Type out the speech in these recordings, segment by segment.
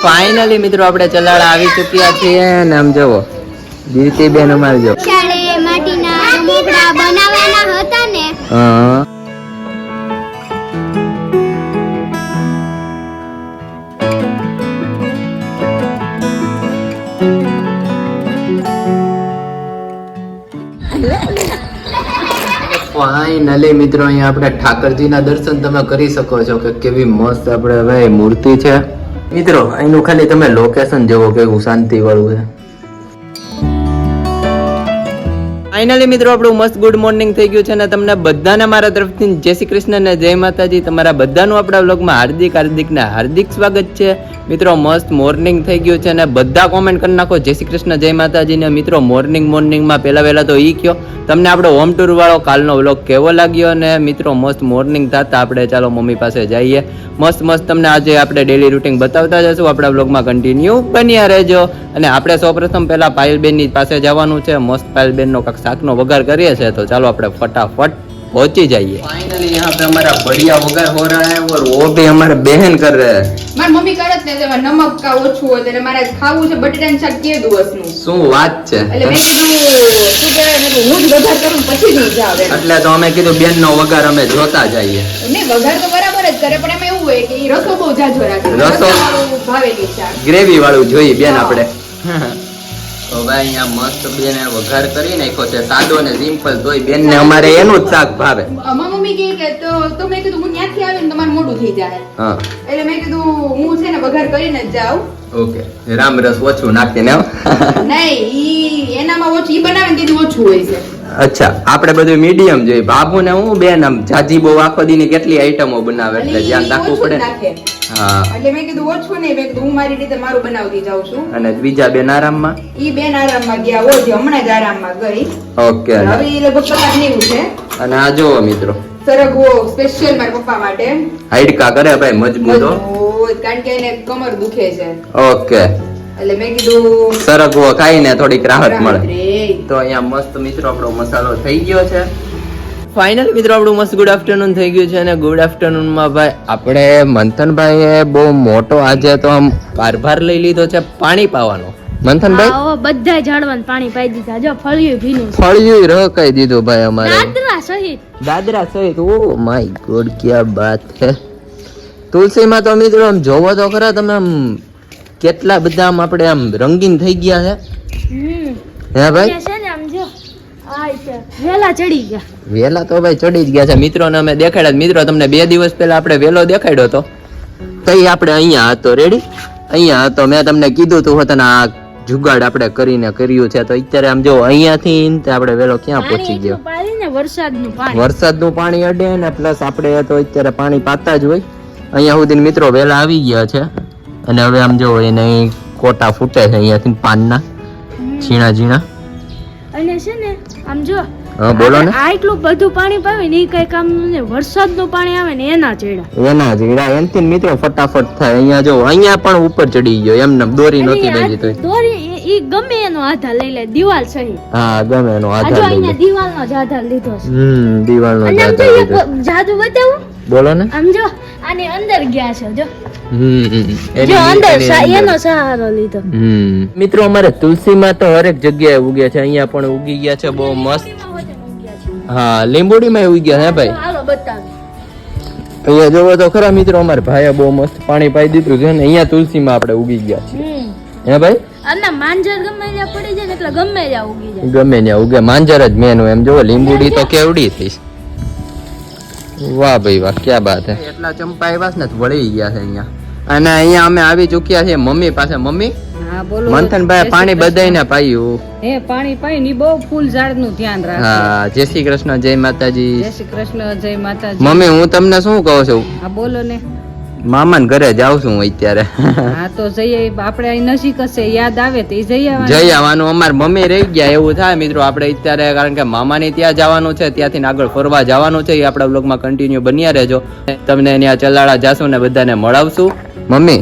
Finally મિત્રો આપણે ચલાડા આવી ચૂક્યા છીએ અને આમ જુઓ દીતી બેન અમારે જો માટીના રમકડા બનાવવાના હતા ને. હા ફાઇનલી મિત્રો અહીંયા આપણે ઠાકરજીના દર્શન તમે કરી શકો છો કે કેવી મસ્ત આપણે હવે મૂર્તિ છે મિત્રો. અહીંનું ખાલી તમે લોકેશન જોવો કેવું શાંતિ વાળું છે. ફાઇનલી મિત્રો આપણું મસ્ત ગુડ મોર્નિંગ થઈ ગયું છે અને તમને બધાને મારા તરફથી જય શ્રી કૃષ્ણ ને જય માતાજી. તમારા બધાનું આપણા વ્લોગમાં હાર્દિક સ્વાગત છે મિત્રો. મસ્ત મોર્નિંગ થઈ ગયું છે અને બધા કોમેન્ટ કરી નાખો જય શ્રી કૃષ્ણ જય માતાજી ને મિત્રો. મોર્નિંગમાં પહેલા તો ઈ કયો તમને આપણો હોમ ટૂર વાળો કાલનો વ્લોગ કેવો લાગ્યો અને મિત્રો મસ્ત મોર્નિંગ થતા આપણે ચાલો મમ્મી પાસે જઈએ. મસ્ત તમને આજે આપણે ડેલી રૂટીન બતાવતા જશું. આપણા વ્લોગમાં કન્ટિન્યુ બન્યા રહેજો. અને આપણે સૌપ્રથમ પહેલા પાયલબેનની પાસે જવાનું છે. મસ્ત પાયલબેનનો કાંક શાકનો વઘાર કરીએ છીએ તો ચાલો આપણે ફટાફટ पहुंची जाइए. फाइनली यहाँ पे हमारा बढ़िया वगैरह हो रहा है और वो भी हमारे बहन कर रहे हैं. મારી મમ્મી કરત ને તેમાં નમક કા ઓછું હોય એટલે મારે ખાવું છે બટેટાનું શાક કે દિવસનું. શું વાત છે? એટલે મેં કીધું શું કહેવાય ને હું જ વઘાર કરું પછી જ જાવ. એટલે તો અમે કીધું બેન નો વઘાર અમે જોતા જઈએ. ને વઘાર તો બરાબર જ કરે પણ એમાં એવું હોય કે ઈ રસો બહુ જાજો રાખે. રસો ભાવેલી શાક ગ્રેવી વાળું જોઈએ બેન આપણે. તો ભાઈ અહીંયા મસ્ત બેને વઘાર કરી નાખ્યો છે સાદો અને સિમ્પલ. તોય બેન ને અમારે એનું જ શાક ભાવે. અમાર મમ્મી કહે કે તો મેં કીધું હું ત્યાંથી આવે ને તમારું મોઢું થઈ જાય. હા એટલે મેં કીધું હું છે ને વઘાર કરીને જ જાઉં. ઓકે રામ રસ ઓછું નાખીને. નહીં ઈ એનામાં ઓછું ઈ બનાવે ને તેથી ઓછું હોય છે. અચ્છા આપણે બધું મીડિયમ જોઈએ. બાબુ ને હું બેન આમ જાજી બહુ આખો દી ની કેટલી આઈટમો બનાવે એટલે ધ્યાન રાખવું પડે. હા એટલે મેં કીધું ઓછું નહીં મેં કીધું હું મારી રીતે મારું બનાવતી જાઉં છું. અને બીજા બેન આરામમાં? ઈ બેન આરામમાં ગયા હોય છે હમણાં જ આરામમાં ગઈ. ઓકે હવે ઈ લગભગ કલાક નીવું છે. અને આ જોવો મિત્રો સરગવો સ્પેશિયલ મારા પપ્પા માટે હાઈડકા કરે ભાઈ મજબૂતો કારણ કે એને કમર દુખે છે. ઓકે એટલે મેં કીધું સરગવો ખાઈને થોડીક રાહત મળે. રે. તો અહીંયા મસ્ત મિત્રો આપણો મસાલો થઈ ગયો છે. ફાઇનલ મિત્રો આપણું મસ્ત ગુડ આફ્ટરનૂન થઈ ગયું છે અને ગુડ આફ્ટરનૂન માં ભાઈ આપણે મંથનભાઈએ બહુ મોટો આજે તો આમ કારભાર લઈ લીધો છે પાણી પાવાનો. મંથનભાઈ બધા ઝાડવાને પાણી પાઈ દીધા. જો ફળિયું ભીનું ફળિયું રકાઈ દીધું ભાઈ અમારે દાદરા સહિત. ઓ માય ગોડ ક્યા બાત છે. તુલસીમાં તો મિત્રો આમ જોવો તો ખરા તમે આમ કેટલા બધા આમ આપણે આમ રંગીન થઈ ગયા છે. હે ભાઈ વેલા ચડી ગયા. વેલા તો ભાઈ ચડી જ ગયા છે મિત્રો ને અમે દેખાડ્યા. મિત્રો તમને 2 દિવસ પહેલા આપણે વેલો દેખાડ્યો હતો તો એ આપણે અહીંયા હતો રેડી અહીંયા હતો. મેં તમને કીધું તું હતું આ જુગાડ આપણે કરીને કર્યું છે તો અત્યારે આમ જો અહીંયાથી આપણે વેલો ક્યાં પહોંચી ગયો. વરસાદનું પાણી અડે ને પ્લસ આપણે તો અત્યારે પાણી પાતા જ હોય. અહીંયા સુધી મિત્રો વેલા આવી ગયા છે અને હવે આમ જો એને કોટા ફૂટે છે અહીંયાથી પાનના ઝીણા. અને છે ને આમ જો હા બોલો ને. આટલું બધું પાણી પાવે ને ઈ કઈ કામ ને વરસાદનું પાણી આવે ને એના ચેડા એનથી મિત્રો ફટાફટ થાય. અહીંયા જો અહીંયા પણ ઉપર ચડી ગયો એમને દોરી નહોતી લઈ જતો. દોરી ઈ ગમે એનો આધાર લઈ લે દિવાલ સહી. હા ગમે એનો આધાર લઈ લે. અહીંયા દિવાલનો જ આધાર લીધો છે. દિવાલનો જ આધાર લીધો. જાદુ બતાવું બોલો ને. આમ જો આની અંદર ગયા છે જો. જો અંદર એનો સહારો લીધો. મિત્રો અમારે તુલસીમાં તો હરેક જગ્યાએ ઉગે છે. અહીંયા પણ ઉગી ગયા છે બહુ મસ્ત. હા લીંબોડીમાં ઉગી ગયા હે ભાઈ. હાલો બતાવી. અહીંયા જોવો તો ખરા મિત્રો અમારે ભાઈએ બહુ મસ્ત પાણી પાઈ દીધું છે ને અહીંયા તુલસીમાં આપણે ઉગી ગયા છે. હે ભાઈ અને માંજર ગમે ત્યાં પડી જાય એટલે ગમે ત્યાં ઉગી જાય. ગમે ત્યાં ઉગે. માંજર જ મેન હોય એમ જોવો. લીંબોડી તો કેવડી થઈ. વાહ ભાઈ વાહ ક્યાં બાત હે. એટલા ચંપા આવ્યા છે ને વળી ગયા છે અહીંયા. અને અહીંયા અમે આવી ચૂક્યા છે મમ્મી પાસે. મમ્મી હા બોલો. મંથનભાઈ પાણી બધાઈને પાયું. હે પાણી પાઈ ની બહુ ફૂલ ઝાડ નું ધ્યાન રાખે. હા જય શ્રી કૃષ્ણ જય માતાજી. જય શ્રી કૃષ્ણ જય માતાજી. મમ્મી હું તમને શું કહું છું હા બોલો ને. મામા ઘરે જાઉં છું અત્યારે. હા તો જઈએ આપણે અહીં નજીક હશે યાદ આવે તો જઈ આવવાનું. અમાર મમ્મી રહી ગયા એવું થાય મિત્રો આપણે અત્યારે કારણ કે મામાની ત્યાં જવાનું છે ત્યાંથી આગળ ફરવા જવાનું છે. એ આપણા બ્લોગમાં કન્ટિન્યુ બન્યા રહેજો. તમને ત્યાં ચલાડા જાશું ને બધાને મળાવશું. મમ્મી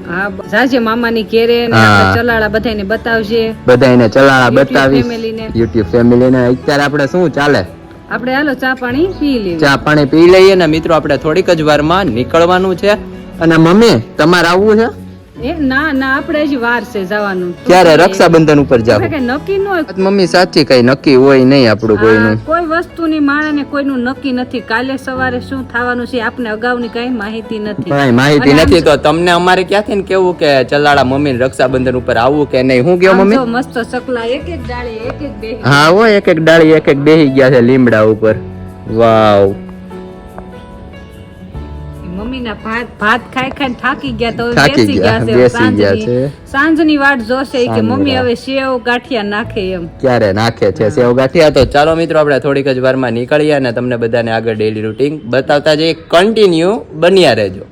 હા જાજે મામાની કેરે ને ચલાડા બધાને બતાવજે. બધાને ચલાડા બતાવીશ YouTube ફેમિલીને. અત્યારે આપણે શું ચાલે આપણે હાલો ચા પાણી પી લઈએ. ચા પાણી પી લઈએ ને મિત્રો આપણે થોડીક જ વારમાં નીકળવાનું છે. અને મમ્મી તમારે આવવું છે? ના ના આપણે હજી વાર છે જવાનું. ક્યારે રક્ષાબંધન ઉપર જાવ? આપણે કઈ નક્કી ન હોય. મમ્મી સાચી, કઈ નક્કી હોય નહીં આપણું કોઈનું. કોઈ વસ્તુની માણસને કોઈનું નક્કી નથી. કાલે સવારે શું થવાનું છે આપને અગાઉની કઈ માહિતી નથી. ભાઈ માહિતી નથી તો તમને અમારે ક્યાંથી ને કેવું કે ચલાળા મમ્મી રક્ષાબંધન ઉપર આવવું કે નહીં? હું કયો મમ્મી? મસ્ત સકલા એક એક ડાળી એક એક બે. હા હો, એક એક ડાળી એક એક બેહી ગયા છે લીમડા ઉપર. વાવ. મમ્મીના ભાત ખાઈ ખાઈને થાકી ગયા તો થાકી બેસી ગયા, ગયા બેસી ગયા છે. છે. સાંજની વાટ જોશે કે સાંજની મમ્મી રાહ. હવે સેવ ગાંઠિયા નાખે એમ. ક્યારે નાખે છે સેવ ગાંઠિયા? તો ચાલો મિત્રો આપણે થોડીક જ વારમાં નીકળીએ અને તમને બધાને આગળ ડેઈલી રૂટીન બતાવતા જઈએ. કન્ટિન્યુ બન્યા રહેજો.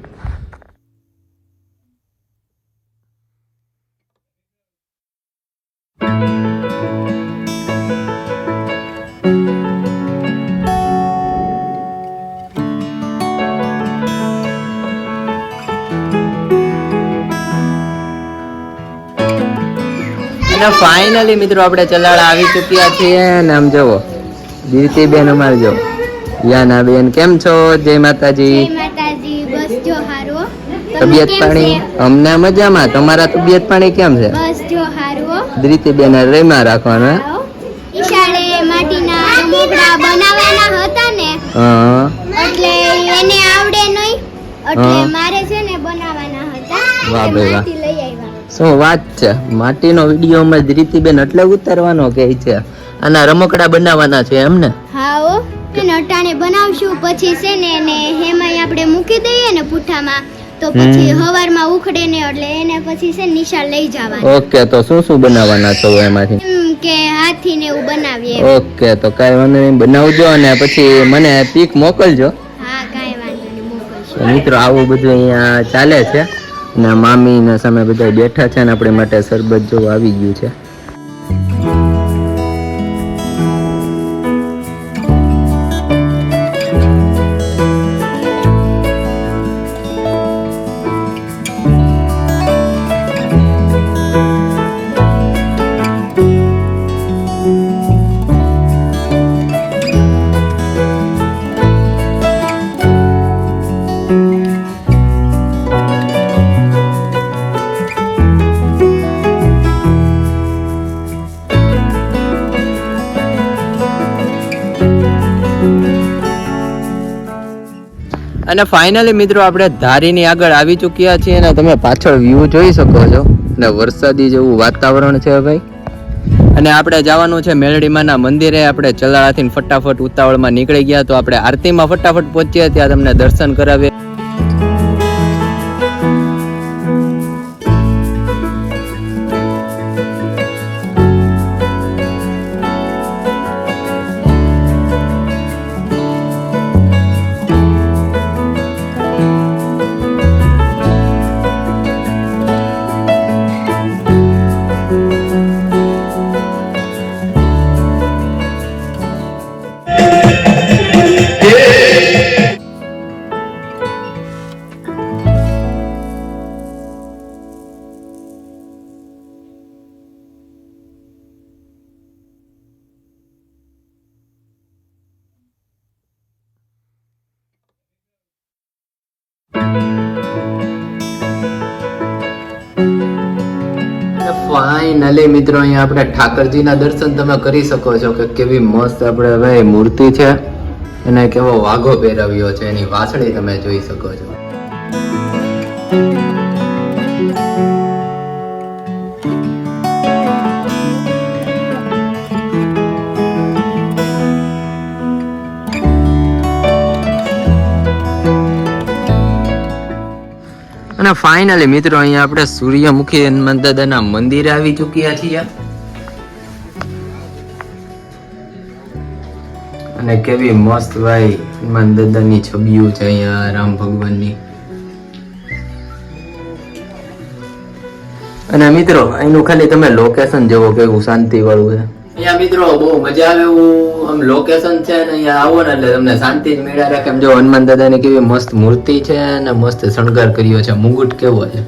અને ફાઇનલી મિત્રો આપણે ચલાળા આવી ચૂક્યા છીએ અને આમ જુઓ દીપ્તિબેન અમારે જો યાના બેન કેમ છો? જય માતાજી. બસ જો હારો. તબિયત પાણી અમને મજામાં. તમારા તબિયત પાણી કેમ છે? બસ જો હારો. દીપ્તિબેન રેમાં રાખવાના. ઈશાળે માટીના રમકડા બનાવવાના હતા ને હા એટલે એને આવડે નહીં એટલે મારે છે ને બનાવવાના હતા. વાહ એટલે ભાઈ વાહ. માટી લઈ આવ્યા. શું વાત છે? માટીનો વિડીયો માં દીપ્તિબેન એટલે ઉતારવાનો કે છે આના રમકડા બનાવવાના છે એમ ને? હા હો. એને અટાણે બનાવશું પછી છે ને એને હેમાય આપણે મૂકી દઈએ ને પુઠામાં તો પછી હવારમાં ઉખડે ને એટલે એને પછી છે ને નિશાળ લઈ જવાનું. ઓકે, તો શું શું બનાવવાના છો એમાંથી? એમ કે હાથી ને એવું બનાવીએ. ઓકે, તો કાંઈ વાંધો નહીં, બનાવજો અને પછી મને પીક મોકલજો. હા કાંઈ વાંધો નહીં મોકલશું. તો મિત્રો આવું બધું અહીંયા ચાલે છે અને મામી ના સામે બધા બેઠા છે અને આપણી માટે શરબત જો આવી ગયું છે. અને ફાઇનલી મિત્રો આપણે ધારીની આગળ આવી ચૂક્યા છીએ અને તમે પાછળ વ્યૂ જોઈ શકો છો અને વરસાદી જેવું વાતાવરણ છે ભાઈ. અને આપણે જવાનું છે મેલડીમાના મંદિરે. આપણે ચલાળાથી ફટાફટ ઉતાવળમાં નીકળી ગયા તો આપણે આરતીમાં ફટાફટ પહોંચ્યા, ત્યાં તમને દર્શન કરાવીએ. ફાઇનલી મિત્રો અહીંયા આપણે ઠાકરજીના દર્શન તમે કરી શકો છો કે કેવી મસ્ત આપણે ભાઈ મૂર્તિ છે, એને કેવો વાઘો પહેરાવ્યો છે, એની વાસળી તમે જોઈ શકો છો. અને ફાઇનલી મિત્રો અહીંયા આપણે સૂર્યમુખી હનુમાન દાદાના મંદિરે આવી ચૂક્યા છીએ અને કેવી મસ્ત ભાઈ હનુમાન દાદાની છબીઓ છે અહીંયા, રામ ભગવાનની. અને મિત્રો એનું ખાલી તમે લોકેશન જોવો કેવું શાંતિ વાળું છે. અહીંયા મિત્રો બહુ મજા આવે એવું આમ લોકેશન છે ને અહીંયા આવો ને એટલે તમને શાંતિ જ મેળા રાખે. જો હનુમાન દાદાની કેવી મસ્ત મૂર્તિ છે અને મસ્ત શણગાર કર્યો છે, મુગુટ કેવો છે.